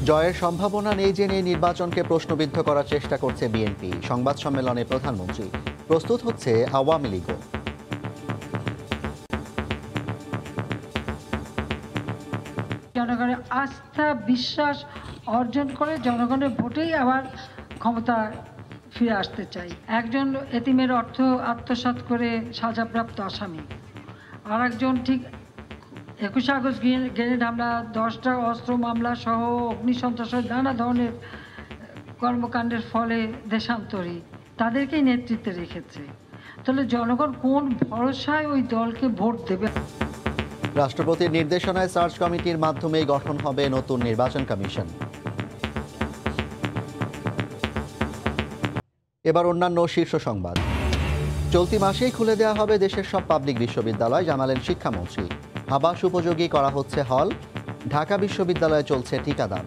জয়ের সম্ভাবনা নেই জেনে নির্বাচনকে প্রশ্নবিদ্ধ করার চেষ্টা করছে বিএনপি। সংবাদ সম্মেলনে প্রধানমন্ত্রী। প্রস্তুত হচ্ছে আওয়ামী লীগও। জনগণের আস্থা বিশ্বাস অর্জন করে জনগণের ভোটেই আবার ক্ষমতা ফিরে আসতে চাই। একজন এতিমের অর্থ আত্মসাৎ করে সাজাপ্রাপ্ত আসামি, আর একজন ঠিক 21 আগস্ট গ্রেনেড হামলা, 10টা অস্ত্র মামলা সহ অগ্নিসন্ত্রাসের নানা ধরনের কর্মকাণ্ডের ফলে দেশান্তরী, তাদেরকেই নেতৃত্বে রেখেছে। তাহলে জনগণ কোন ভরসায় ওই দলকে ভোট দেবে? রাষ্ট্রপতির নির্দেশনায় সার্চ কমিটির মাধ্যমেই গঠন হবে নতুন নির্বাচন কমিশন। এবার অন্যান্য শীর্ষ সংবাদ। চলতি মাসেই খুলে দেওয়া হবে দেশের সব পাবলিক বিশ্ববিদ্যালয়, জানালেন শিক্ষামন্ত্রী। আবাস উপযোগী করা হচ্ছে হল। ঢাকা বিশ্ববিদ্যালয়ে চলছে টিকাদান।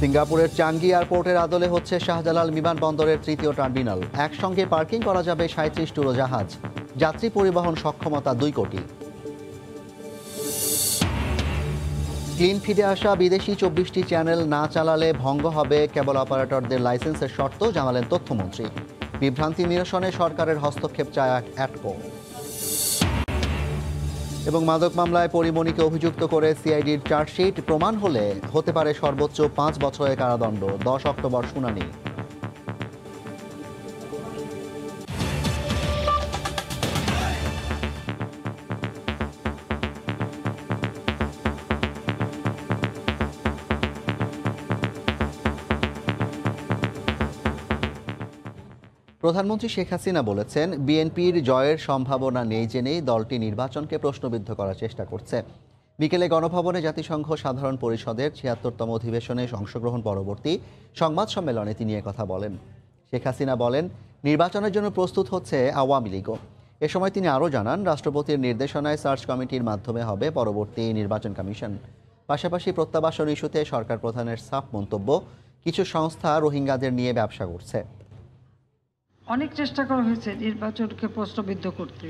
সিঙ্গাপুরের চাঙ্গি এয়ারপোর্টের আদলে হচ্ছে শাহজালাল বিমানবন্দরের তৃতীয় টার্মিনাল। একসঙ্গে পার্কিং করা যাবে 37 উড়োজাহাজ। যাত্রী পরিবহন সক্ষমতা 2 কোটি। ক্লিন ফিডে আসা বিদেশি 24টি চ্যানেল না চালালে ভঙ্গ হবে কেবল অপারেটরদের লাইসেন্সের শর্ত, জানালেন তথ্যমন্ত্রী। বিভ্রান্তি নিরসনে সরকারের হস্তক্ষেপ চায় অ্যাটকো। এবং মাদক মামলায় পরিমণিকে অভিযুক্ত করে সিআইডির চার্জশিট প্রমাণ হলে হতে পারে সর্বোচ্চ 5 বছরের কারাদণ্ড। 10 অক্টোবর শুনানি। প্রধানমন্ত্রী শেখ হাসিনা বলেছেন, বিএনপির জয়ের সম্ভাবনা নেই জেনেই দলটি নির্বাচনকে প্রশ্নবিদ্ধ করার চেষ্টা করছে। বিকেলে গণভবনে জাতিসংঘ সাধারণ পরিষদের 76তম অধিবেশনে অংশগ্রহণ পরবর্তী সংবাদ সম্মেলনে তিনি কথা বলেন। শেখ হাসিনা বলেন, নির্বাচনের জন্য প্রস্তুত হচ্ছে আওয়ামী লীগও। এ সময় তিনি আরও জানান, রাষ্ট্রপতির নির্দেশনায় সার্চ কমিটির মাধ্যমে হবে পরবর্তী নির্বাচন কমিশন। পাশাপাশি প্রত্যাবাসন ইস্যুতে সরকার প্রধানের সাফ মন্তব্য, কিছু সংস্থা রোহিঙ্গাদের নিয়ে ব্যবসা করছে। অনেক চেষ্টা করা হয়েছে নির্বাচনকে প্রশ্নবিদ্ধ করতে।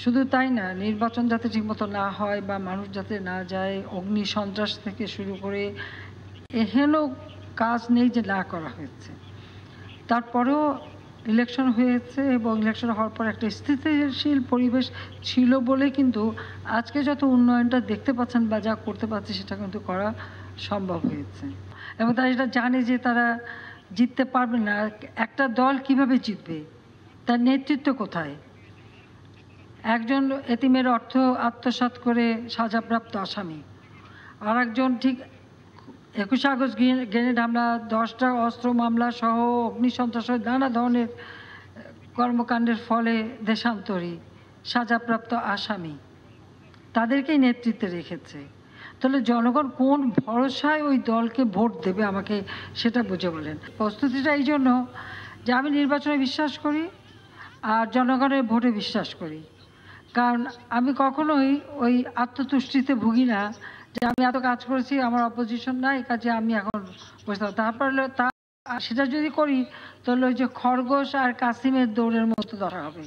শুধু তাই না, নির্বাচন যাতে ঠিকমতো না হয় বা মানুষ যাতে না যায়, অগ্নি সন্ত্রাস থেকে শুরু করে এহেন কাজ নেই যে না করা হয়েছে। তারপরেও ইলেকশন হয়েছে এবং ইলেকশন হওয়ার পর একটা স্থিতিশীল পরিবেশ ছিল বলে কিন্তু আজকে যত উন্নয়নটা দেখতে পাচ্ছেন বা যা করতে পারছে সেটা কিন্তু করা সম্ভব হয়েছে। এবং তারা এটা জানে যে তারা জিততে পারবে না। একটা দল কিভাবে জিতবে, তার নেতৃত্ব কোথায়? একজন এতিমের অর্থ আত্মসাৎ করে সাজাপ্রাপ্ত আসামি, আর একজন ঠিক 21 আগস্ট গ্রেনেড হামলা, 10টা অস্ত্র মামলা সহ অগ্নিসন্ত্রাসের নানা ধরনের কর্মকাণ্ডের ফলে দেশান্তরী, সাজাপ্রাপ্ত আসামি, তাদেরকেই নেতৃত্বে রেখেছে। তাহলে জনগণ কোন ভরসায় ওই দলকে ভোট দেবে, আমাকে সেটা বুঝে বলেন। প্রস্তুতিটা এই জন্য যে আমি নির্বাচনে বিশ্বাস করি আর জনগণের ভোটে বিশ্বাস করি। কারণ আমি কখনোই ওই আত্মতুষ্টিতে ভুগি না যে আমি এত কাজ করেছি, আমার অপোজিশন নাই, কাজে আমি এখন বসে থাকবো। তারপরে সেটা যদি করি তাহলে ওই যে খরগোশ আর কাসিমের দৌড়ের মতো ধরা হবে।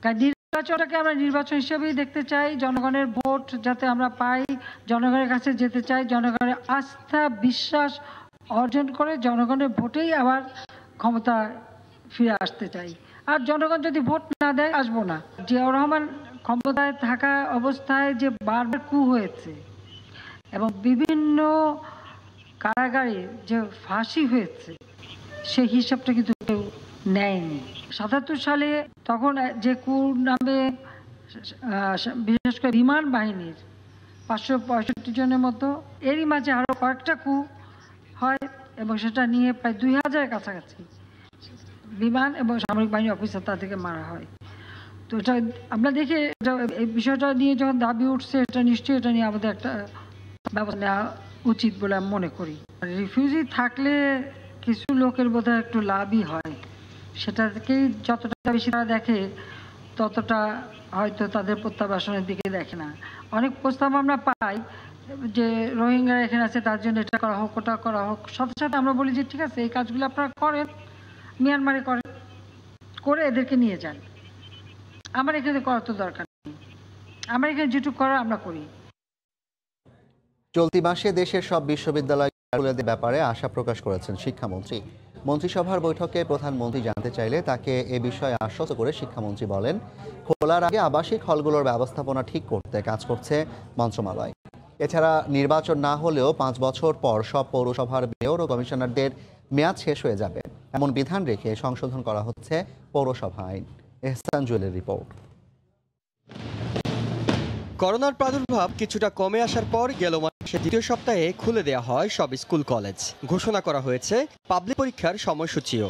কারণ নির্বাচনটাকে আমরা নির্বাচন হিসেবেই দেখতে চাই। জনগণের ভোট যাতে আমরা পাই, জনগণের কাছে যেতে চাই, জনগণের আস্থা বিশ্বাস অর্জন করে জনগণের ভোটেই আবার ক্ষমতা ফিরে আসতে চাই। আর জনগণ যদি ভোট না দেয়, আসবো না। জিয়াউর রহমান ক্ষমতায় থাকা অবস্থায় যে বারবার কু হয়েছে এবং বিভিন্ন কারাগারে যে ফাঁসি হয়েছে, সেই হিসাবটা কিন্তু কেউ নেয়নি। 77 সালে তখন যে কুর নামে বিশেষ করে বিমান বাহিনীর 565 জনের মতো, এরই মাঝে আরও কয়েকটা কু হয় এবং সেটা নিয়ে প্রায় 2000 কাছাকাছি বিমান এবং সামরিক বাহিনী অফিসার তাদেরকে মারা হয়। তো এটা আমরা দেখি, এই বিষয়টা নিয়ে যখন দাবি উঠছে, এটা নিশ্চয়ই এটা নিয়ে আমাদের একটা ব্যবস্থা নেওয়া উচিত বলে আমি মনে করি। রিফিউজি থাকলে কিছু লোকের বোধহয় একটু লাভই হয়, সেটাকেই যতটা বেশি তারা দেখে ততটা হয়তো তাদের প্রত্যাবাসনের দিকে দেখে না। অনেক প্রস্তাব আমরা পাই যে রোহিঙ্গা এখানে আছে, তার জন্য এটা করা হোক, ওটা করা হোক। সাথে সাথে আমরা বলি যে ঠিক আছে, এই কাজগুলো আপনারা করেন, মিয়ানমারে করেন, করে এদেরকে নিয়ে যান। আমার এখানে করার তো দরকার নেই, আমার এখানে যেটুকু করার আমরা করি। চলতি মাসে দেশের সব বিশ্ববিদ্যালয় খুলে দেওয়ার ব্যাপারে আশা প্রকাশ করেছেন শিক্ষামন্ত্রী। মন্ত্রিসভার বৈঠকে প্রধানমন্ত্রী জানতে চাইলে তাকে এ বিষয়ে আশ্বস্ত করে শিক্ষামন্ত্রী বলেন, খোলার আগে আবাসিক হলগুলোর ব্যবস্থাপনা ঠিক করতে কাজ করছে মন্ত্রণালয়। এছাড়া নির্বাচন না হলেও 5 বছর পর সব পৌরসভার মেয়র ও কমিশনারদের মেয়াদ শেষ হয়ে যাবে এমন বিধান রেখে সংশোধন করা হচ্ছে পৌরসভা আইন। এহসান জুয়েলের রিপোর্ট। করোনার প্রাদুর্ভাব কিছুটা কমে আসার পর গেল মাসের দ্বিতীয় সপ্তাহে খুলে দেওয়া হয় সব স্কুল কলেজ। ঘোষণা করা হয়েছে পাবলিক পরীক্ষার সময়সূচিও।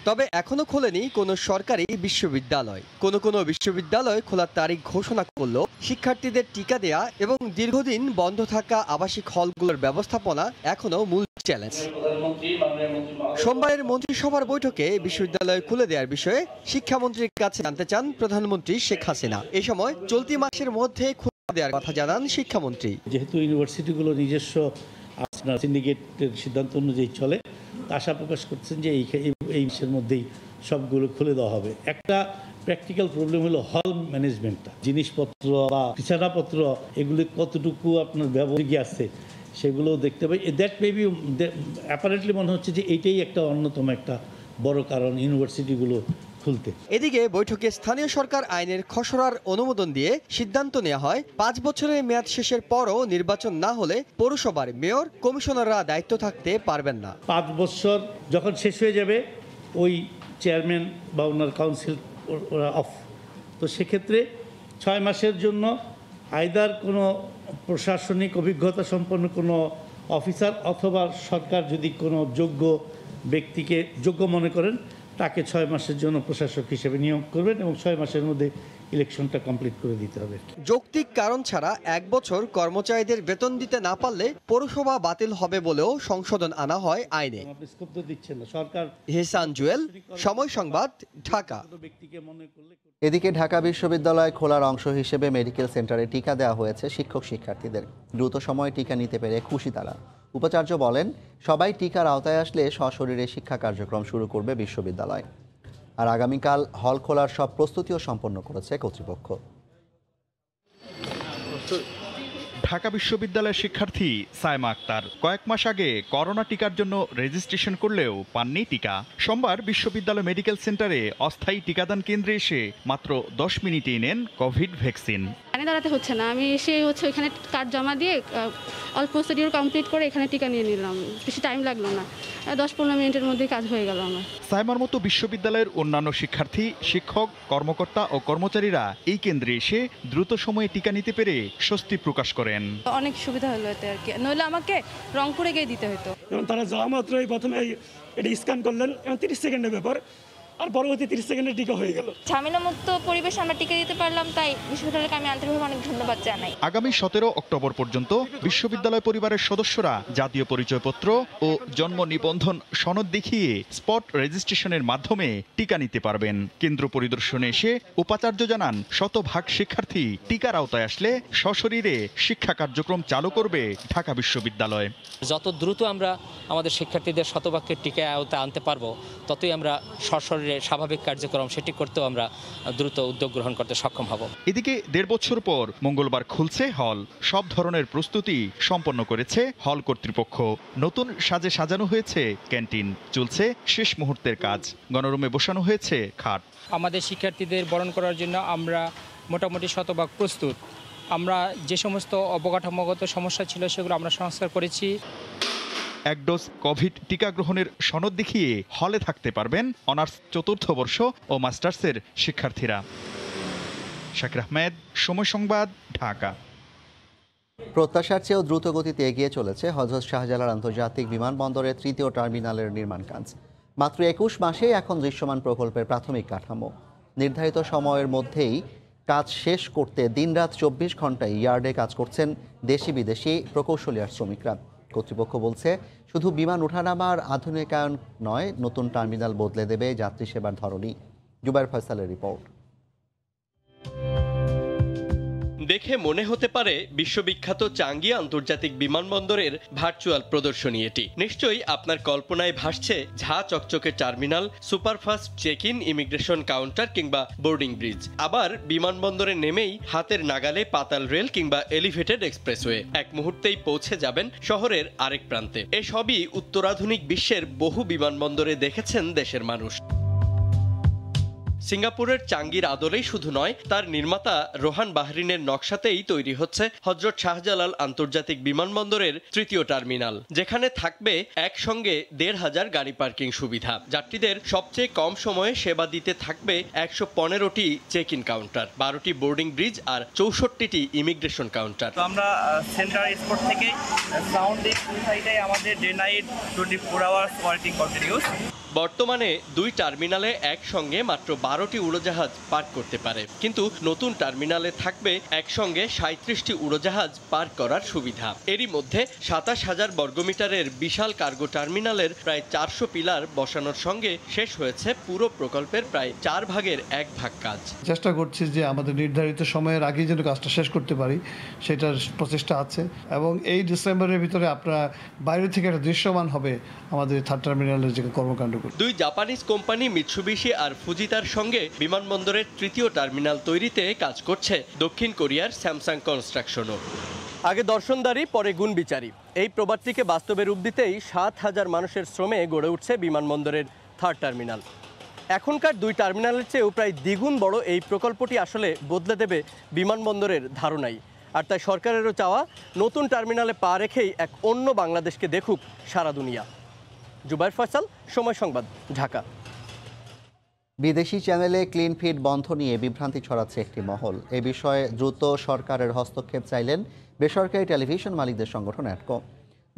তবে এখনো খোলেনি কোনো সরকারি বিশ্ববিদ্যালয়। কোনো বিশ্ববিদ্যালয় খোলার তারিখ ঘোষণা করলেও শিক্ষার্থীদের টিকা দেয়া এবং দীর্ঘদিন বন্ধ থাকা আবাসিক হলগুলোর ব্যবস্থাপনা এখনো মূল চ্যালেঞ্জ। সোমবারের মন্ত্রিসভার বৈঠকে বিশ্ববিদ্যালয় খুলে দেওয়ার বিষয়ে শিক্ষামন্ত্রীর কাছে জানতে চান প্রধানমন্ত্রী শেখ হাসিনা। এ সময় চলতি মাসের মধ্যে খুলে দেওয়ার কথা জানান শিক্ষামন্ত্রী। যেহেতু ইউনিভার্সিটিগুলো নিজস্ব সিন্ডিকেটের সিদ্ধান্ত অনুযায়ী চলে, আশা প্রকাশ করছেন যে এই মাসের মধ্যেই সবগুলো খুলে দেওয়া হবে। একটা প্র্যাকটিক্যাল প্রবলেম হলো হল ম্যানেজমেন্টটা, জিনিসপত্র বা বিছানাপত্র এগুলি কতটুকু আপনার ব্যবহারিক আছে সেগুলো দেখতে পাই। দ্যাট মেবি অ্যাপারেন্টলি মনে হচ্ছে যে এইটাই একটা অন্যতম একটা বড় কারণ ইউনিভার্সিটিগুলো খুলতে। এদিকে বৈঠকে স্থানীয় সরকার আইনের খসড়ার অনুমোদন দিয়ে সিদ্ধান্ত নেওয়া হয় 5 বছরের মেয়াদ শেষের পরও নির্বাচন না হলে পৌরসভার মেয়র কমিশনাররা দায়িত্ব থাকতে পারবেন না। 5 বছর যখন শেষ হয়ে যাবে ওই চেয়ারম্যান বা ওনার কাউন্সিল অফ, তো সেক্ষেত্রে 6 মাসের জন্য আইদার কোনো প্রশাসনিক অভিজ্ঞতা সম্পন্ন কোনো অফিসার অথবা সরকার যদি কোনো যোগ্য ব্যক্তিকে যোগ্য মনে করেন তাকে 6 মাসের জন্য প্রশাসক হিসেবে নিয়োগ করবেন এবং 6 মাসের মধ্যে ইলেকশনটা কমপ্লিট করে দিতে হবে। যৌক্তিক কারণ ছাড়া 1 বছর কর্মচারীদের বেতন দিতে না পারলে পৌরসভা বাতিল হবে বলেও সংশোধন আনা হয় আইনে। সরকার। এহসান জুয়েল, সময় সংবাদ, ঢাকা। এদিকে ঢাকা বিশ্ববিদ্যালয় খোলার অংশ হিসেবে মেডিকেল সেন্টারে টিকা দেওয়া হয়েছে শিক্ষক শিক্ষার্থীদের। দ্রুত সময়ে টিকা নিতে পেরে খুশি তারা। উপাচার্য বলেন, সবাই টিকার আওতায় আসলে সশরীরে শিক্ষা কার্যক্রম শুরু করবে বিশ্ববিদ্যালয়। আর আগামীকাল হল খোলার সব প্রস্তুতিও সম্পন্ন করেছে কর্তৃপক্ষ। ঢাকা বিশ্ববিদ্যালয়ের শিক্ষার্থী সায়মা আক্তার কয়েক মাস আগে করোনা টিকার জন্য রেজিস্ট্রেশন করলেও পাননি টিকা। সোমবার বিশ্ববিদ্যালয় মেডিকেল সেন্টারে অস্থায়ী টিকাদান কেন্দ্রে এসে মাত্র 10 মিনিটেই নেন কোভিড ভ্যাকসিন। দাঁড়াতে হচ্ছে না, আমি এসে এখানে কার্ড জমা দিয়ে অল প্রসিডিউর কমপ্লিট করে এখানে টিকা নিয়ে নিলাম। বেশি টাইম লাগলো না, 10-15 মিনিটের মধ্যেই কাজ হয়ে গেল আমার। সায়মার মতো বিশ্ববিদ্যালয়ের অন্যান্য শিক্ষার্থী, শিক্ষক, কর্মকর্তা ও কর্মচারীরা এই কেন্দ্রে এসে দ্রুত সময়ে টিকা নিতে পেরে স্বস্তি প্রকাশ করেন। অনেক সুবিধা হলো এতে আর কি, নইলে আমাকে রংপুরে গিয়ে দিতে হতো। এবং তারা যাওয়া মাত্রই প্রথমে এটা স্ক্যান করলেন এবং 30 সেকেন্ডের ব্যাপার, আর পরবর্তী 30 সেকেন্ডে টিকা হয়ে গেল। ঝামেলামুক্ত পরিবেশে আমরা টিকা দিতে পারলাম, তাই বিশ্ববিদ্যালয়কে আমি আন্তরিকভাবে অনেক ধন্যবাদ জানাই। আগামী 17 অক্টোবর পর্যন্ত বিশ্ববিদ্যালয় পরিবারের সদস্যরা জাতীয় পরিচয়পত্র ও জন্ম নিবন্ধন সনদ দেখিয়ে স্পট রেজিস্ট্রেশনের মাধ্যমে টিকা নিতে পারবেন। কেন্দ্র পরিদর্শনে এসে উপাচার্য জানান, শতভাগ শিক্ষার্থী টিকার আওতায় আসলে সশরীরে শিক্ষা কার্যক্রম চালু করবে ঢাকা বিশ্ববিদ্যালয়। যত দ্রুত আমরা আমাদের শিক্ষার্থীদের শতভাগের টিকা আওতায় আনতে পারবো, ততই আমরা সশরীরে স্বাভাবিক কার্যক্রম সেটি করতেও আমরা দ্রুত উদ্যোগ গ্রহণ করতে সক্ষম হব। এদিকে 1.5 বছর পর মঙ্গলবার খুলছে হল। সব ধরনের প্রস্তুতি সম্পন্ন করেছে হল কর্তৃপক্ষ। নতুন সাজে সাজানো হয়েছে ক্যান্টিন, চলছে শেষ মুহূর্তের কাজ। গণরুমে বসানো হয়েছে খাট। আমাদের শিক্ষার্থীদের বরণ করার জন্য আমরা মোটামুটি শতভাগ প্রস্তুত। আমরা যে সমস্ত অবকাঠামোগত সমস্যা ছিল সেগুলো আমরা সংস্কার করেছি। 1 ডোজ কোভিড টিকা গ্রহণের সনদ দেখিয়ে হলে থাকতে পারবেন অনার্স 4র্থ বর্ষ ও মাস্টার্সের শিক্ষার্থীরা। শাকির আহমেদ, সময় সংবাদ, ঢাকা। প্রত্যাশার চেয়েও দ্রুত গতিতে এগিয়ে চলেছে হযরত শাহজালাল আন্তর্জাতিক বিমানবন্দরের 3য় টার্মিনালের নির্মাণ কাজ। মাত্র 21 মাসে এখন দৃশ্যমান প্রকল্পের প্রাথমিক কাঠামো। নির্ধারিত সময়ের মধ্যেই কাজ শেষ করতে দিনরাত 24 ঘন্টায় ইয়ার্ডে কাজ করছেন দেশি বিদেশি প্রকৌশলী আর শ্রমিকরা। কর্তৃপক্ষ বলছে, শুধু বিমান ওঠানামার আধুনিকায়ন নয়, নতুন টার্মিনাল বদলে দেবে যাত্রী সেবার ধরনই। জুবায়ের ফয়সালের রিপোর্ট। দেখে মনে হতে পারে বিশ্ববিখ্যাত চাঙ্গি আন্তর্জাতিক বিমানবন্দরের ভার্চুয়াল প্রদর্শনী এটি। নিশ্চয়ই আপনার কল্পনায় ভাসছে ঝা চকচকে terminal, superfast check in, immigration counter কিংবা বোর্ডিং ব্রিজ। আবার বিমানবন্দরে নেমেই হাতের নাগালে পাতাল রেল কিংবা এলিভেটেড এক্সপ্রেসওয়ে। এক মুহূর্তেই পৌঁছে যাবেন শহরের আরেক প্রান্তে। এসবই উত্তরাধুনিক বিশ্বের বহু বিমানবন্দরে দেখেছেন দেশের মানুষ। সিঙ্গাপুরের চাঙ্গির আদলেই শুধু নয়, তার নির্মাতা রোহান বাহরিনের নকশাতেই তৈরি হচ্ছে হযরত শাহজালাল আন্তর্জাতিক বিমানবন্দরের তৃতীয় টার্মিনাল, যেখানে থাকবে একসঙ্গে ১৫০০ গাড়ি পার্কিং সুবিধা। যাত্রীদের সবচেয়ে কম সময়ে সেবা দিতে থাকবে ১১৫টি চেক ইন কাউন্টার, ১২টি বোর্ডিং ব্রিজ আর ৬৪টি ইমিগ্রেশন কাউন্টার। আমরা সেন্ট্রাল এয়ারপোর্ট থেকে সাউন্ডে সাইডে আমাদের day night 24 hours working continuous. বর্তমানে দুই টার্মিনালে একসঙ্গে মাত্র ১২টি উড়োজাহাজ পার্ক করতে পারে, কিন্তু নতুন টার্মিনালে থাকবে একসঙ্গে ৩৭টি উড়োজাহাজ পার্ক করার সুবিধা। এরই মধ্যে ২৭,০০০ বর্গমিটারের বিশাল কার্গো টার্মিনালের প্রায় ৪০০ পিলার বসানোর সঙ্গে শেষ হয়েছে পুরো প্রকল্পের প্রায় ৪ ভাগের ১ ভাগ কাজ। চেষ্টা করছি যে আমাদের নির্ধারিত সময়ের আগেই যেন কাজটা শেষ করতে পারি, সেটার প্রচেষ্টা আছে এবং এই ডিসেম্বরের ভিতরে আপনারা বাইরে থেকে একটা দৃশ্যমান হবে আমাদের থার্ড টার্মিনালের যে কর্মকাণ্ড। দুই জাপানিজ কোম্পানি মিৎসুবিশি আর ফুজিতার সঙ্গে বিমানবন্দরের তৃতীয় টার্মিনাল তৈরিতে কাজ করছে দক্ষিণ কোরিয়ার স্যামসাং কনস্ট্রাকশনও। আগে দর্শনদারি, পরে গুণবিচারী, এই প্রবাদটিকে বাস্তবে রূপ দিতেই ৭,০০০ মানুষের শ্রমে গড়ে উঠছে বিমানবন্দরের থার্ড টার্মিনাল। এখনকার দুই টার্মিনালের চেয়েও প্রায় দ্বিগুণ বড় এই প্রকল্পটি আসলে বদলে দেবে বিমানবন্দরের ধারণাই। আর তাই সরকারেরও চাওয়া নতুন টার্মিনালে পা রেখেই এক অন্য বাংলাদেশকে দেখুক সারা দুনিয়া। জুবাইর ফয়সাল, সময় সংবাদ, ঢাকা। বিদেশি চ্যানেলে ক্লিন ফিড বন্ধ নিয়ে বিভ্রান্তি ছড়াচ্ছে একটি মহল। এ বিষয়ে দ্রুত সরকারের হস্তক্ষেপ চাইলেন বেসরকারি টেলিভিশন মালিকদের সংগঠন অ্যাটকো।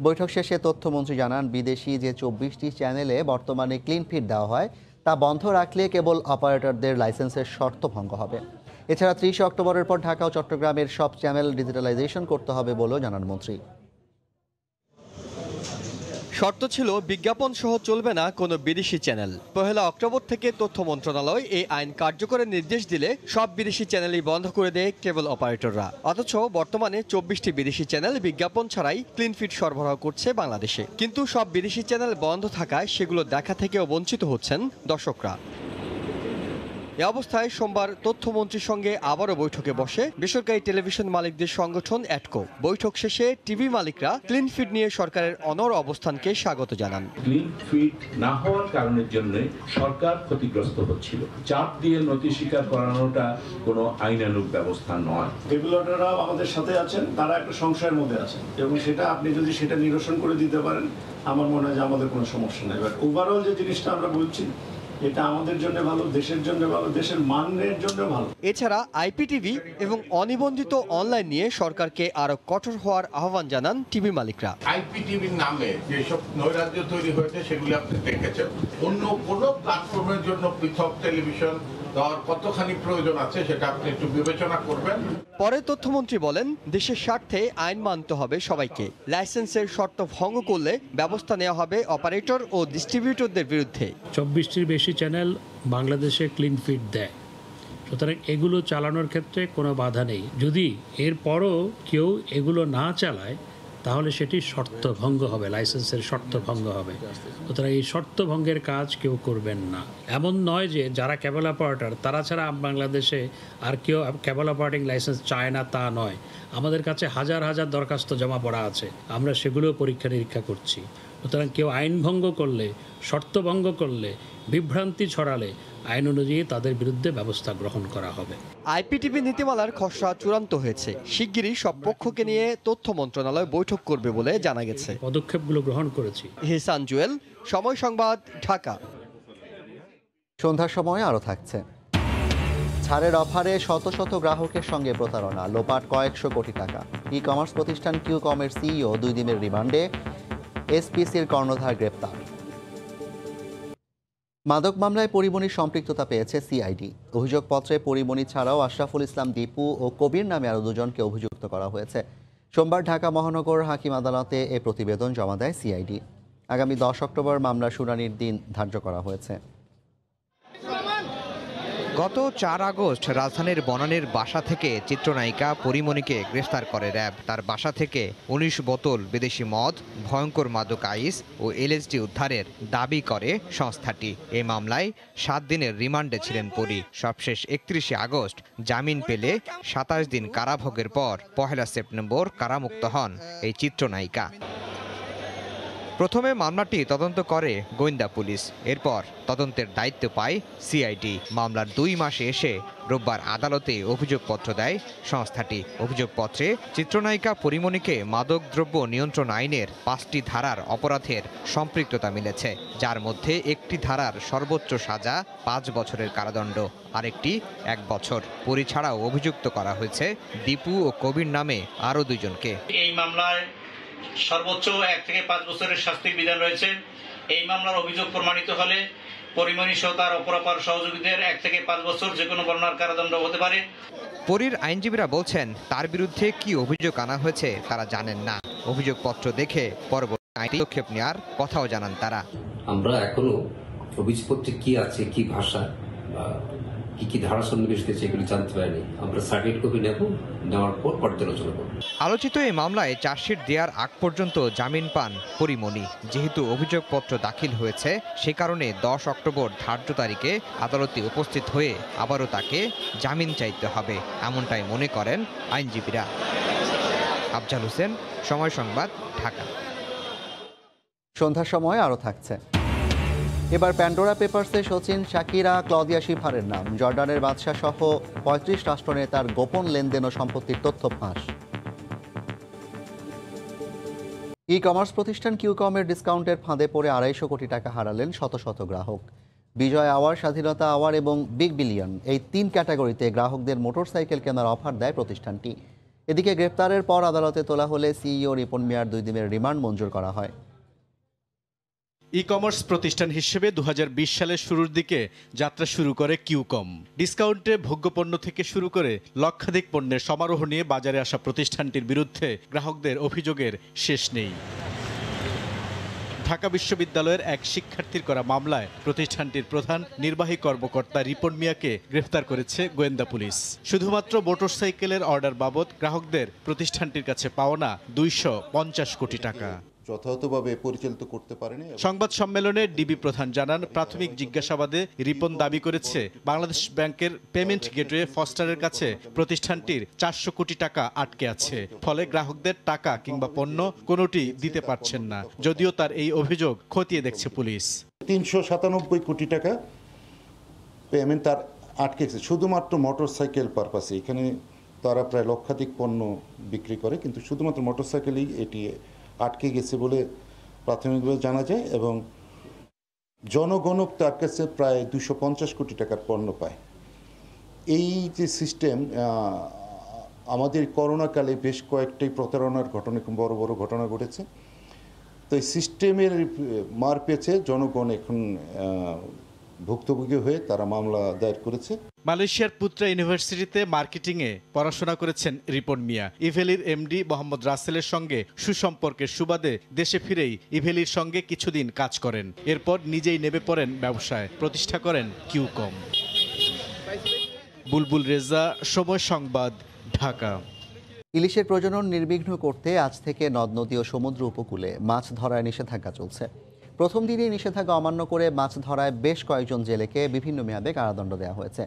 বৈঠক শেষে তথ্যমন্ত্রী জানান, বিদেশি যে ২৪টি চ্যানেলে বর্তমানে ক্লিন ফিড দেওয়া হয় তা বন্ধ রাখলে কেবল অপারেটরদের লাইসেন্সের শর্ত ভঙ্গ হবে। এছাড়া ৩০ অক্টোবরের পর ঢাকা ও চট্টগ্রামের সব চ্যানেল ডিজিটালাইজেশন করতে হবে বলেও জানান মন্ত্রী। শর্ত ছিল বিজ্ঞাপন সহ চলবে না কোনো বিদেশি চ্যানেল। ১ অক্টোবর থেকে তথ্য মন্ত্রণালয় এই আইন কার্যকরের নির্দেশ দিলে সব বিদেশি চ্যানেলই বন্ধ করে দেয় কেবল অপারেটররা। অথচ বর্তমানে ২৪টি বিদেশি চ্যানেল বিজ্ঞাপন ছাড়াই ক্লিন ফিড সরবরাহ করছে বাংলাদেশে। কিন্তু সব বিদেশি চ্যানেল বন্ধ থাকায় সেগুলো দেখা থেকেও বঞ্চিত হচ্ছেন দর্শকরা। এ অবস্থায় সোমবার তথ্যমন্ত্রীর সঙ্গে আবারও বৈঠকে বসে বেসরকারি টেলিভিশন মালিকদের সংগঠন অ্যাটকো। বৈঠক শেষে টিভি মালিকরা ক্লিন ফিড নিয়ে সরকারের অনড় অবস্থানকে স্বাগত জানান। ক্লিন ফিড না হওয়ার কারণের জন্য সরকার ক্ষতিগ্রস্ত হচ্ছিল। চাপ দিয়ে নথি স্বীকার করানোটা কোনো আইনানুগ ব্যবস্থা নয়। রেগুলেটররা আমাদের সাথে আছেন, তারা একটা সংশয়ের মধ্যে আছেন এবং সেটা আপনি যদি সেটা নিরসন করে দিতে পারেন, আমার মনে হয় যে আমাদের কোনো সমস্যা নেই। বাট ওভারঅল যে জিনিসটা আমরা বলছি, এটা আমাদের জন্য ভালো, দেশের জন্য ভালো, দেশের মানের জন্য ভালো। এছাড়া আইপিটিভি এবং অনিবন্ধিত অনলাইন নিয়ে সরকারকে আরো কঠোর হওয়ার আহ্বান জানান টিভি মালিকরা। আইপিটিভির নামে যেসব নৈরাজ্য তৈরি হয়েছে সেগুলি আপনি দেখেছেন। অন্য কোনো প্ল্যাটফর্মের জন্য পৃথক টেলিভিশন দেওয়ার কতখানি প্রয়োজন আছে সেটা আপনি একটু বিবেচনা করবেন। পরে তথ্যমন্ত্রী বলেন, দেশের স্বার্থে আইন মানতে হবে সবাইকে। লাইসেন্সের শর্ত ভঙ্গ করলে ব্যবস্থা নেওয়া হবে অপারেটর ও ডিস্ট্রিবিউটরদের বিরুদ্ধে। ২৪টির বেশি চ্যানেল বাংলাদেশে ক্লিন ফিড দেয়, সুতরাং এগুলো চালানোর ক্ষেত্রে কোনো বাধা নেই। যদি এরপরও কেউ এগুলো না চালায় তাহলে সেটি শর্ত ভঙ্গ হবে, লাইসেন্সের শর্ত ভঙ্গ হবে। সুতরাং এই শর্ত ভঙ্গের কাজ কেউ করবেন না। এমন নয় যে যারা কেবল অপারেটর তারা ছাড়া বাংলাদেশে আর কেউ কেবল অপারেটিং লাইসেন্স চায় না, তা নয়। আমাদের কাছে হাজার হাজার দরখাস্ত জমা পড়া আছে, আমরা সেগুলো পরীক্ষা নিরীক্ষা করছি। সুতরাং কেউ আইন ভঙ্গ করলে, শর্ত ভঙ্গ করলে, বিভ্রান্তি ছড়ালে আইন অনুযায়ী তাদের বিরুদ্ধে ব্যবস্থা গ্রহণ করা হবে। আইপিটিভি নীতিমালার খসড়া চূড়ান্ত হয়েছে। শিগগিরই সব পক্ষকে নিয়ে তথ্য মন্ত্রণালয় বৈঠক করবে বলে জানা গেছে। পদক্ষেপগুলো গ্রহণ করেছি। হিসান জুয়েল, সময় সংবাদ, ঢাকা। সন্ধ্যার সময় আরও থাকছে। ছাড়ের অফারে শত শত গ্রাহকের সঙ্গে প্রতারণা, লোপাট কয়েকশো কোটি টাকা। ই কমার্স প্রতিষ্ঠান কিউকমের সিইও 2 দিনের রিমান্ডে, এসপিসির কর্ণধার গ্রেপ্তার। মাদক মামলায় পরিমণির সম্পৃক্ততা পেয়েছে সিআইডি। অভিযোগপত্রে পরিমণি ছাড়াও আশরাফুল ইসলাম দীপু ও কবির নামে আরও 2 জনকে অভিযুক্ত করা হয়েছে। সোমবার ঢাকা মহানগর হাকিম আদালতে এ প্রতিবেদন জমা দেয় সিআইডি। আগামী 10 অক্টোবর মামলার শুনানির দিন ধার্য করা হয়েছে। গত 4 আগস্ট রাজধানীর বনানীর বাসা থেকে চিত্রনায়িকা পরিমণিকে গ্রেফতার করে র্যাব। তার বাসা থেকে 19 বোতল বিদেশি মদ, ভয়ঙ্কর মাদক আইস ও এলএসডি উদ্ধারের দাবি করে সংস্থাটি। এই মামলায় 7 দিনের রিমান্ডে ছিলেন পরি। সবশেষ 31 আগস্ট জামিন পেলে 27 দিন কারাভোগের পর 1 সেপ্টেম্বর কারামুক্ত হন এই চিত্রনায়িকা। প্রথমে মামলাটি তদন্ত করে গোয়েন্দা পুলিশ, এরপর তদন্তের দায়িত্ব পায় সিআইডি। মামলার 2 মাসে এসে রোববার আদালতে অভিযোগপত্র দেয় সংস্থাটি। অভিযোগপত্রে চিত্রনায়িকা পরিমণিকে মাদকদ্রব্য নিয়ন্ত্রণ আইনের 5টি ধারার অপরাধের সম্পৃক্ততা মিলেছে, যার মধ্যে একটি ধারার সর্বোচ্চ সাজা 5 বছরের কারাদণ্ড, আরেকটি 1 বছর। পরি ছাড়াও অভিযুক্ত করা হয়েছে দীপু ও কবির নামে আরও 2 জনকে। এই মামলায় সর্বোচ্চ 1 থেকে 5 বছরের শাস্তির বিধান রয়েছে। এই মামলার অভিযোগ প্রমাণিত হলে পরিমণি সহ তার অপরাপর সহযোগীদের 1 থেকে 5 বছর যে কোনো বর্ণনার কারাদণ্ড হতে পারে। পরির আইনজীবীরা বলছেন তার বিরুদ্ধে কি অভিযোগ আনা হয়েছে তারা জানেন না। অভিযোগপত্র দেখে পরবর্তী আইনি পদক্ষেপ নেওয়ার কথাও জানান তারা। আমরা এখনো অভিযোগপত্রে কি আছে, কি ভাষা, কি ধারা সন্নিবেশ হয়েছে এগুলি জানতে পারিনি। আমরা সার্টিফিকেট কপি নেওয়ার পর পর্যালোচনা করব। আলোচিত এই মামলায় চার্জশিট দেওয়ার আগ পর্যন্ত জামিন পান পরিমণি। যেহেতু অভিযোগপত্র দাখিল হয়েছে, সে কারণে 10 অক্টোবর ধার্য তারিখে আদালতে উপস্থিত হয়ে আবারও তাকে জামিন চাইতে হবে, এমনটাই মনে করেন আইনজীবীরা। আফজাল হোসেন, সময় সংবাদ, ঢাকা। সন্ধ্যার সময় আরও থাকছে। এবার প্যান্ডোরা পেপারসে সচিন, শাকিরা, ক্লদিয়া শিফারের নাম। জর্ডানের বাদশা সহ 35 রাষ্ট্রনেতার গোপন লেনদেন ও সম্পত্তির তথ্য ফাঁস। ই কমার্স প্রতিষ্ঠান কিউকমের ডিসকাউন্টের ফাঁদে পড়ে 250 কোটি টাকা হারালেন শত শত গ্রাহক। বিজয় আওয়ার, স্বাধীনতা আওয়ার এবং বিগ বিলিয়ন, এই 3 ক্যাটাগরিতে গ্রাহকদের মোটরসাইকেল কেনার অফার দেয় প্রতিষ্ঠানটি। এদিকে গ্রেপ্তারের পর আদালতে তোলা হলে সিইও রিপন মিয়ার 2 দিনের রিমান্ড মঞ্জুর করা হয়। ই কমার্স প্রতিষ্ঠান হিসেবে 2020 সালের শুরুর দিকে যাত্রা শুরু করে কিউকম। ডিসকাউন্টে ভোগ্যপণ্য থেকে শুরু করে লক্ষাধিক পণ্যের সমারোহ নিয়ে বাজারে আসা প্রতিষ্ঠানটির বিরুদ্ধে গ্রাহকদের অভিযোগের শেষ নেই। ঢাকা বিশ্ববিদ্যালয়ের এক শিক্ষার্থীর করা মামলায় প্রতিষ্ঠানটির প্রধান নির্বাহী কর্মকর্তা রিপন মিয়াকে গ্রেফতার করেছে গোয়েন্দা পুলিশ। শুধুমাত্র মোটরসাইকেলের অর্ডার বাবদ গ্রাহকদের প্রতিষ্ঠানটির কাছে পাওনা 250 কোটি টাকা যথাযথভাবে পরিচালিত করতে পারেনি। সংবাদ সম্মেলনে ডিবি প্রধান জানান, প্রাথমিক জিজ্ঞাসাবাদে রিপন দাবি করেছে বাংলাদেশ ব্যাংকের পেমেন্ট গেটওয়ে ফস্টারের কাছে প্রতিষ্ঠানটির 400 কোটি টাকা আটকে আছে, ফলে গ্রাহকদের টাকা কিংবা পণ্য কোনোটি দিতে পারছেন না। যদিও তার এই অভিযোগ খতিয়ে দেখছে পুলিশ। 397 কোটি টাকা পেমেন্ট তার আটকে গেছে শুধুমাত্র মোটরসাইকেল পারপাসে। এখানে তারা প্রায় লক্ষাধিক পণ্য বিক্রি করে, কিন্তু শুধুমাত্র মোটরসাইকেলই এটি আটকে গেছে বলে প্রাথমিকভাবে জানা যায়। এবং জনগণক তার কাছে প্রায় 250 কোটি টাকার পণ্য পায়। এই যে সিস্টেম, আমাদের করোনাকালে বেশ কয়েকটি প্রতারণার ঘটনা, বড় বড় ঘটনা ঘটেছে। তো এই সিস্টেমের মার পেয়েছে জনগণ, এখন ভুক্তভোগী হয়ে তারা মামলা দায়ের করেছে। মালয়েশিয়ার পুত্রা ইউনিভার্সিটিতে মার্কেটিংয়ে পড়াশোনা করেছেন রিপন মিয়া। ইভেলির এমডি মোহাম্মদ রাসেলের সঙ্গে সুসম্পর্কের সুবাদে দেশে ফিরেই ইভেলির সঙ্গে কিছুদিন কাজ করেন। এরপর নিজেই নেমে পড়েন ব্যবসায়, প্রতিষ্ঠা করেন কিউকম। বুলবুল রেজা, সময় সংবাদ, ঢাকা। ইলিশের প্রজনন নির্বিঘ্ন করতে আজ থেকে নদ নদী ও সমুদ্র উপকূলে মাছ ধরায় নিষেধাজ্ঞা চলছে। প্রথম দিনই নিষেধাজ্ঞা অমান্য করে মাছ ধরায় বেশ কয়েকজন জেলেকে বিভিন্ন মেয়াদে কারাদণ্ড দেওয়া হয়েছে।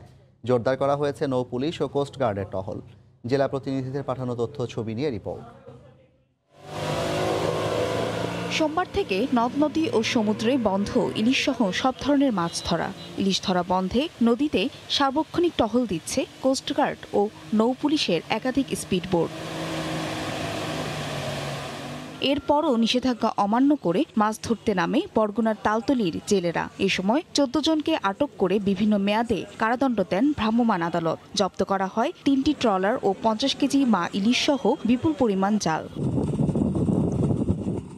জোরদার করা হয়েছে নৌ পুলিশ ও কোস্ট গার্ডের টহল। জেলা প্রতিনিধিদের পাঠানো তথ্য ছবি নিয়ে রিপোর্ট। সোমবার থেকে নদ নদী ও সমুদ্রে বন্ধ ইলিশ সহ সব ধরনের মাছ ধরা। ইলিশ ধরা বন্ধে নদীতে সার্বক্ষণিক টহল দিচ্ছে কোস্ট গার্ড ও নৌ পুলিশের একাধিক স্পিডবোট। এরপরও নিষেধাজ্ঞা অমান্য করে মাছ ধরতে নামে বরগুনার তালতলির জেলেরা। এ সময় 14 জনকে আটক করে বিভিন্ন মেয়াদে কারাদণ্ড দেন ভ্রাম্যমাণ আদালত। জব্দ করা হয় 3টি ট্রলার ও 50 কেজি মা ইলিশ সহ বিপুল পরিমাণ জাল।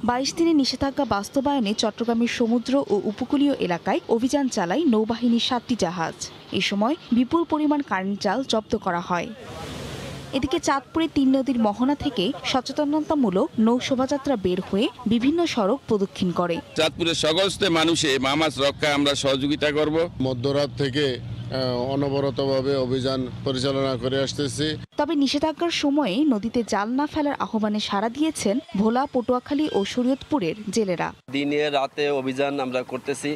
22 দিনের নিষেধাজ্ঞা বাস্তবায়নে চট্টগ্রামের সমুদ্র ও উপকূলীয় এলাকায় অভিযান চালায় নৌবাহিনীর 7টি জাহাজ। এ সময় বিপুল পরিমাণ কারেন্ট জাল জব্দ করা হয়। এদিকে চাঁদপুরে 3 নদীর মোহনা থেকে সচেতনতামূলক নৌ শোভাযাত্রা বের হয়ে বিভিন্ন সড়ক প্রদক্ষিণ করে। চাঁদপুরের সকল মানুষে মাছ রক্ষায় আমরা সহযোগিতা করব। মধ্যরাত থেকে অনবরতভাবে অভিযান পরিচালনা করে আসতেছি। তবে নিষেধাজ্ঞার সময়ে নদীতে জাল না ফেলার আহ্বানে সাড়া দিয়েছেন ভোলা, পটুয়াখালী ও শরীয়তপুরের জেলেরা। দিনে রাতে অভিযান আমরা করতেছি।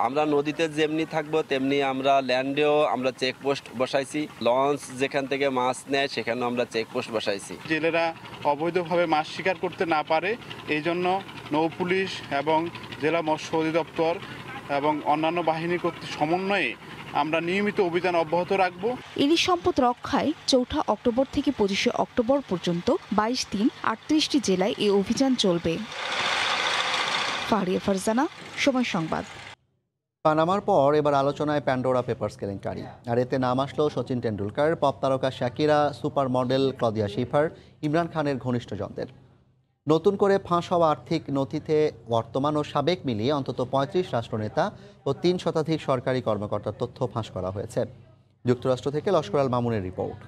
আমরা নদীতে যেমনি থাকবো তেমনি আমরা ল্যান্ডেও আমরা চেকপোস্ট বসাইছি। লঞ্চ যেখান থেকে মাছ নেয় সেখানেও আমরা চেকপোস্ট বসাইছি। জেলেরা অবৈধভাবে মাছ শিকার করতে না পারে এই জন্য নৌ পুলিশ এবং জেলা মৎস্য অধিদপ্তর এবং অন্যান্য বাহিনীর কর্তৃক সমন্বয়ে আমরা নিয়মিত অভিযান অব্যাহত রাখব। ইলিশ সম্পদ রক্ষায় 4 অক্টোবর থেকে 25 অক্টোবর পর্যন্ত 22 দিন 38টি জেলায় এই অভিযান চলবে। ফারিয়া ফারজানা, সময় সংবাদ। পানামার পর এবার আলোচনায় প্যান্ডোরা পেপারস কেলেঙ্কারি। আর এতে নাম আসলো সচিন টেন্ডুলকার, পপ তারকা Shakira, super model Claudia cipher, Imran খানের ঘনিষ্ঠজনদের। নতুন করে ফাঁস হওয়া আর্থিক নথিতে বর্তমান ও সাবেক মিলিয়ে অন্তত 35 রাষ্ট্রনেতা ও 3 শতাধিক সরকারি কর্মকর্তার তথ্য ফাঁস করা হয়েছে। যুক্তরাষ্ট্র থেকে লস্কর আল মামুনের রিপোর্ট।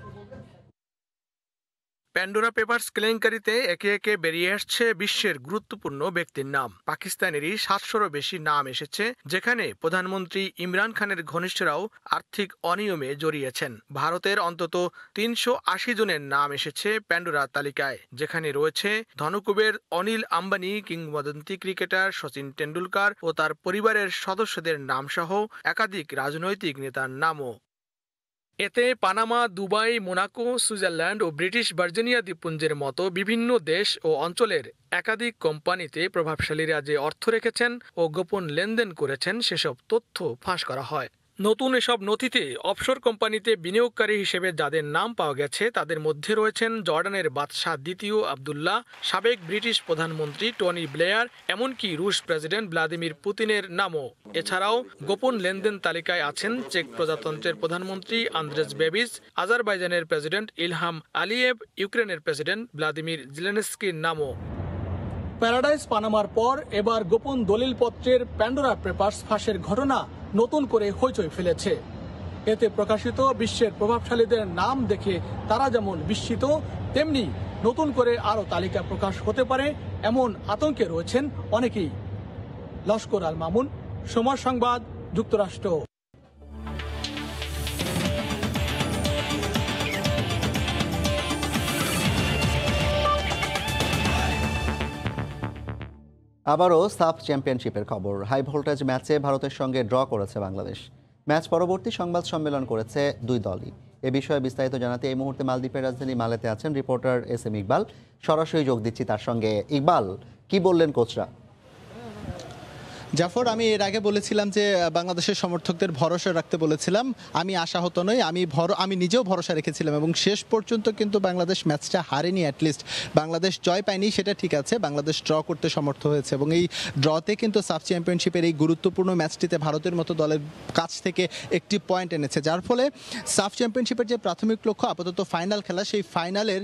প্যান্ডোরা পেপারস কেলেঙ্কারিতে একে একে বেরিয়ে আসছে বিশ্বের গুরুত্বপূর্ণ ব্যক্তির নাম। পাকিস্তানেরই 700-রও বেশি নাম এসেছে, যেখানে প্রধানমন্ত্রী ইমরান খানের ঘনিষ্ঠরাও আর্থিক অনিয়মে জড়িয়েছেন। ভারতের অন্তত 380 জনের নাম এসেছে প্যান্ডোরা তালিকায়, যেখানে রয়েছে ধনকুবের অনিল আম্বানি, কিংবদন্তি ক্রিকেটার সচিন টেন্ডুলকার ও তার পরিবারের সদস্যদের নামসহ একাধিক রাজনৈতিক নেতার নামও। এতে পানামা, দুবাই, মোনাকো, সুইজারল্যান্ড ও ব্রিটিশ ভার্জিনিয়া দ্বীপপুঞ্জের মতো বিভিন্ন দেশ ও অঞ্চলের একাধিক কোম্পানিতে প্রভাবশালীরা যে অর্থ রেখেছেন ও গোপন লেনদেন করেছেন সেসব তথ্য ফাঁস করা হয়। নতুন এসব নথিতে অফশোর কোম্পানিতে বিনিয়োগকারী হিসেবে যাদের নাম পাওয়া গেছে তাদের মধ্যে রয়েছেন জর্ডানের বাদশাহ দ্বিতীয় আবদুল্লাহ, সাবেক ব্রিটিশ প্রধানমন্ত্রী টনি ব্লেয়ার, এমনকি রুশ প্রেসিডেন্ট ভ্লাদিমির পুতিনের নামও। এছাড়াও গোপন লেনদেন তালিকায় আছেন চেক প্রজাতন্ত্রের প্রধানমন্ত্রী Andrés babies, আজারবাইজানের president Ilham Aliyev, ইউক্রেনের প্রেসিডেন্ট ভ্লাদিমির জেলেনস্কির নামও। প্যারাডাইস পানামার পর এবার গোপন দলিলপত্রের প্যান্ডোরা পেপারস ফাঁসের ঘটনা নতুন করে হইচই ফেলেছে। এতে প্রকাশিত বিশ্বের প্রভাবশালীদের নাম দেখে তারা যেমন বিস্মিত, তেমনি নতুন করে আরও তালিকা প্রকাশ হতে পারে এমন আতঙ্কে রয়েছেন অনেকেই। লস্কর আল মামুন, সময় সংবাদ, যুক্তরাষ্ট্র। আবারও সাফ চ্যাম্পিয়নশিপের খবর। হাই ভোল্টেজ ম্যাচে ভারতের সঙ্গে ড্র করেছে বাংলাদেশ। ম্যাচ পরবর্তী সংবাদ সম্মেলন করেছে দুই দলই। এ বিষয়ে বিস্তারিত জানাতে এই মুহূর্তে মালদ্বীপের রাজধানী মালেতে আছেন রিপোর্টার SM ইকবাল। সরাসরি যোগ দিচ্ছি তার সঙ্গে। ইকবাল, কি বললেন কোচরা? জাফর, আমি এর আগে বলেছিলাম যে বাংলাদেশের সমর্থকদের ভরসা রাখতে বলেছিলাম। আমি আশাহত নই, আমি নিজেও ভরসা রেখেছিলাম এবং শেষ পর্যন্ত কিন্তু বাংলাদেশ ম্যাচটা হারেনি। অ্যাটলিস্ট বাংলাদেশ জয় পায়নি, সেটা ঠিক আছে, বাংলাদেশ ড্র করতে সমর্থ হয়েছে এবং এই ড্রতে কিন্তু সাফ চ্যাম্পিয়নশিপের এই গুরুত্বপূর্ণ ম্যাচটিতে ভারতের মতো দলের কাছ থেকে একটি পয়েন্ট এনেছে, যার ফলে সাফ চ্যাম্পিয়নশিপের যে প্রাথমিক লক্ষ্য আপাতত ফাইনাল খেলা, সেই ফাইনালের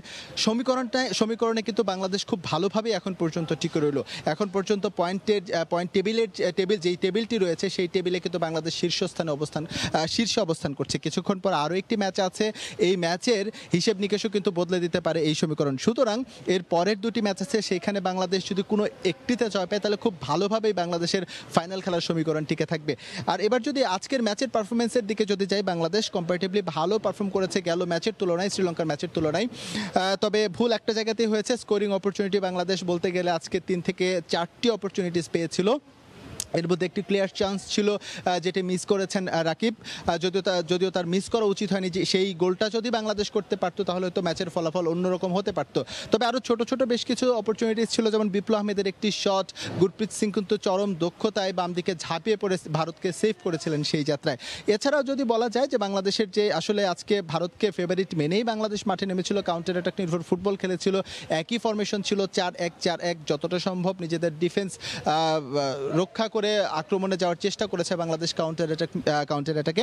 সমীকরণে কিন্তু বাংলাদেশ খুব ভালোভাবে এখন পর্যন্ত টিকে রইল। এখন পর্যন্ত পয়েন্ট টেবিল যেই টেবিলটি রয়েছে সেই টেবিলে কিন্তু বাংলাদেশ শীর্ষে অবস্থান করছে। কিছুক্ষণ পর আরও একটি ম্যাচ আছে, এই ম্যাচের হিসেব নিকেশও কিন্তু বদলে দিতে পারে এই সমীকরণ। সুতরাং এর পরের দুটি ম্যাচ আছে, সেইখানে বাংলাদেশ যদি কোনো একটিতে জয় পায় তাহলে খুব ভালোভাবেই বাংলাদেশের ফাইনাল খেলার সমীকরণ টিকে থাকবে। আর এবার যদি আজকের ম্যাচের পারফরমেন্সের দিকে যদি যাই, বাংলাদেশ কম্পারেটিভলি ভালো পারফর্ম করেছে গেল ম্যাচের তুলনায়, শ্রীলঙ্কার ম্যাচের তুলনায়। তবে ভুল একটা জায়গাতেই হয়েছে, স্কোরিং অপরচুনিটি বাংলাদেশ বলতে গেলে আজকে 3 থেকে 4টি অপরচুনিটিস পেয়েছিল, এর মধ্যে একটি ক্লিয়ার চান্স ছিল যেটি মিস করেছেন রাকিব। যদিও তার মিস করা উচিত হয়নি, যে সেই গোলটা যদি বাংলাদেশ করতে পারতো তাহলে তো ম্যাচের ফলাফল অন্যরকম হতে পারতো। তবে আরও ছোট ছোট বেশ কিছু অপরচুনিটিস ছিল, যেমন বিপ্লব আহমেদের একটি শট, গুরপ্রীত সিং কিন্তু চরম দক্ষতায় বাম দিকে ঝাঁপিয়ে পড়ে ভারতকে সেভ করেছিলেন সেই যাত্রায়। এছাড়াও যদি বলা যায় যে বাংলাদেশের যে আসলে আজকে ভারতকে ফেভারিট মেনেই বাংলাদেশ মাঠে নেমেছিল, কাউন্টার অ্যাটাক নির্ভর ফুটবল খেলেছিল, একই ফরমেশন ছিল 4-1-4-1, যতটা সম্ভব নিজেদের ডিফেন্স রক্ষা করে আক্রমণে যাওয়ার চেষ্টা করেছে বাংলাদেশ কাউন্টার অ্যাটাকে।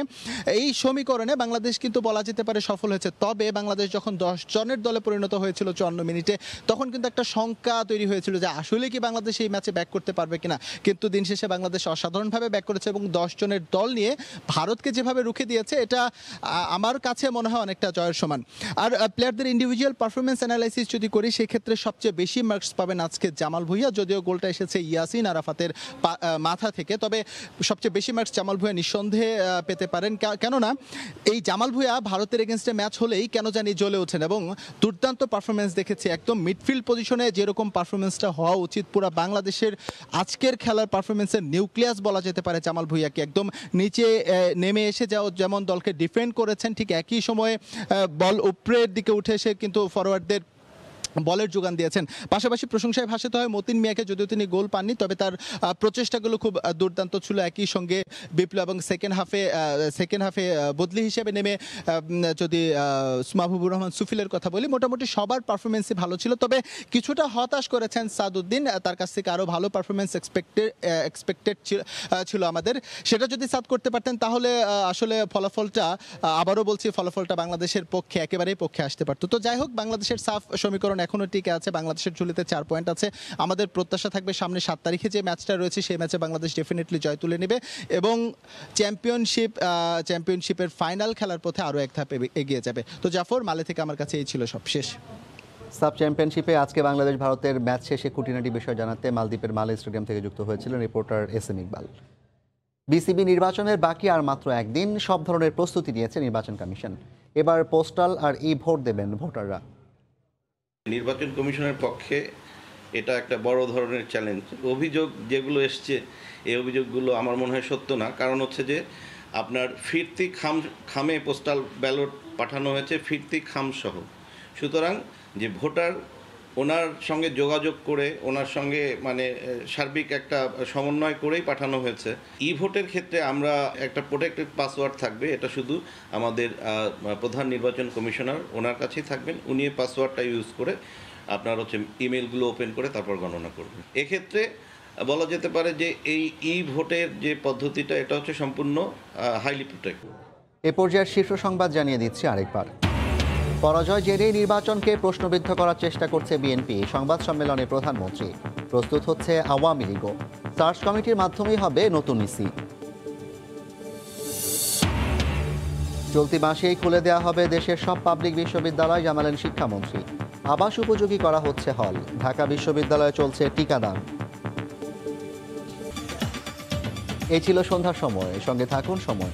এই সমীকরণে বাংলাদেশ কিন্তু বলা যেতে পারে সফল হয়েছে। তবে বাংলাদেশ যখন 10 জনের দলে পরিণত হয়েছিল 54 মিনিটে, তখন কিন্তু একটা শঙ্কা তৈরি হয়েছিল যে আসলে কি বাংলাদেশ এই ম্যাচে ব্যাক করতে পারবে কিনা। কিন্তু দিন শেষে বাংলাদেশ অসাধারণভাবে ব্যাক করেছে এবং 10 জনের দল নিয়ে ভারতকে যেভাবে রুখে দিয়েছে, এটা আমার কাছে মনে হয় অনেকটা জয়ের সমান। আর প্লেয়ারদের ইন্ডিভিজুয়াল পারফরমেন্স অ্যানালাইসিস যদি করি, সেক্ষেত্রে সবচেয়ে বেশি মার্কস পাবেন আজকে জামাল ভুঁইয়া, যদিও গোলটা এসেছে ইয়াসিন আরাফাতের মাথা থেকে। তবে সবচেয়ে বেশি মার্কস জামাল ভুঁইয়া নিঃসন্দেহে পেতে পারেন, কেননা এই জামাল ভুঁইয়া ভারতের এগেনস্টে ম্যাচ হলেই কেন জানি জ্বলে ওঠেন এবং দুর্দান্ত পারফরমেন্স দেখেছি। একদম মিডফিল্ড পজিশনে যেরকম পারফরমেন্সটা হওয়া উচিত, পুরো বাংলাদেশের আজকের খেলার পারফরমেন্সের নিউক্লিয়াস বলা যেতে পারে জামাল ভুঁইয়াকে। একদম নিচে নেমে এসে যেমন দলকে ডিফেন্ড করেছেন, ঠিক একই সময়ে বল উপরের দিকে উঠে এসে কিন্তু ফরওয়ার্ডদের বলের যোগান দিয়েছেন। পাশাপাশি প্রশংসায় ভাসিত হয় মতিন মিয়াকে, যদিও তিনি গোল পাননি, তবে তার প্রচেষ্টাগুলো খুব দুর্দান্ত ছিল। একই সঙ্গে বিপ্লব এবং সেকেন্ড হাফে বদলি হিসেবে নেমে যদি মাহবুবুর রহমান সুফিলের কথা বলি, মোটামুটি সবার পারফরমেন্সই ভালো ছিল। তবে কিছুটা হতাশ করেছেন সাদউদ্দিন, তার কাছ থেকে আরও ভালো পারফরমেন্স এক্সপেক্টেড ছিল আমাদের। সেটা যদি সাদ করতে পারতেন তাহলে আসলে ফলাফলটা, আবারও বলছি, ফলাফলটা বাংলাদেশের পক্ষে একেবারেই পক্ষে আসতে পারতো। তো যাই হোক, বাংলাদেশের সাফ সমীকরণ এখনও টিকে আছে, বাংলাদেশের ঝুলিতে 4 পয়েন্ট আছে। আমাদের প্রত্যাশা থাকবে সামনে 7 তারিখে যে ম্যাচটা রয়েছে সেই ম্যাচে বাংলাদেশ ডেফিনেটলি জয় তুলে নেবে এবং চ্যাম্পিয়নশিপের ফাইনাল খেলার পথে আরও এক ধাপ এগিয়ে যাবে। তো জাফর, মালে থেকে আমার কাছে এই ছিল সব শেষ। সাব চ্যাম্পিয়নশিপে আজকে বাংলাদেশ ভারতের ম্যাচ শেষে খুঁটিনাটি বিষয় জানাতে মালদ্বীপের মালে স্টেডিয়াম থেকে যুক্ত হয়েছিলেন রিপোর্টার SM ইকবাল। বিসিবি নির্বাচনের বাকি আর মাত্র একদিন, সব ধরনের প্রস্তুতি নিয়েছে নির্বাচন কমিশন। এবার পোস্টাল আর ভোট দেবেন ভোটাররা। নির্বাচন কমিশনের পক্ষে এটা একটা বড় ধরনের চ্যালেঞ্জ। অভিযোগ যেগুলো এসছে, এই অভিযোগগুলো আমার মনে হয় সত্য না। কারণ হচ্ছে যে আপনার ফিরতি খামে পোস্টাল ব্যালট পাঠানো হয়েছে, ফিরতি খাম সহ। সুতরাং যে ভোটার ওনার সঙ্গে যোগাযোগ করে, ওনার সঙ্গে মানে সার্বিক একটা সমন্বয় করেই পাঠানো হয়েছে। ভোটের ক্ষেত্রে আমরা একটা প্রোটেক্টেড পাসওয়ার্ড থাকবে, এটা শুধু আমাদের প্রধান নির্বাচন কমিশনার ওনার কাছেই থাকবেন। উনি এই পাসওয়ার্ডটা ইউজ করে আপনার হচ্ছে ইমেলগুলো ওপেন করে তারপর গণনা করবেন। এক্ষেত্রে বলা যেতে পারে যে এই ভোটের যে পদ্ধতিটা, এটা হচ্ছে সম্পূর্ণ হাইলি প্রোটেক্টেড। এ পর্যায়ের শীর্ষ সংবাদ জানিয়ে দিচ্ছি আরেকবার। পরাজয় জেরে নির্বাচনকে প্রশ্নবিদ্ধ করার চেষ্টা করছে বিএনপি। সংবাদ সম্মেলনে প্রধানমন্ত্রী। প্রস্তুত হচ্ছে আওয়ামী লীগও। সার্চ কমিটির মাধ্যমেই হবে নতুন ইসি। চলতি মাসেই খুলে দেওয়া হবে দেশের সব পাবলিক বিশ্ববিদ্যালয়, জানালেন শিক্ষামন্ত্রী। আবাস উপযোগী করা হচ্ছে হল। ঢাকা বিশ্ববিদ্যালয়ে চলছে টিকাদান। এই ছিল সন্ধ্যার সময়, সঙ্গে থাকুন সময়।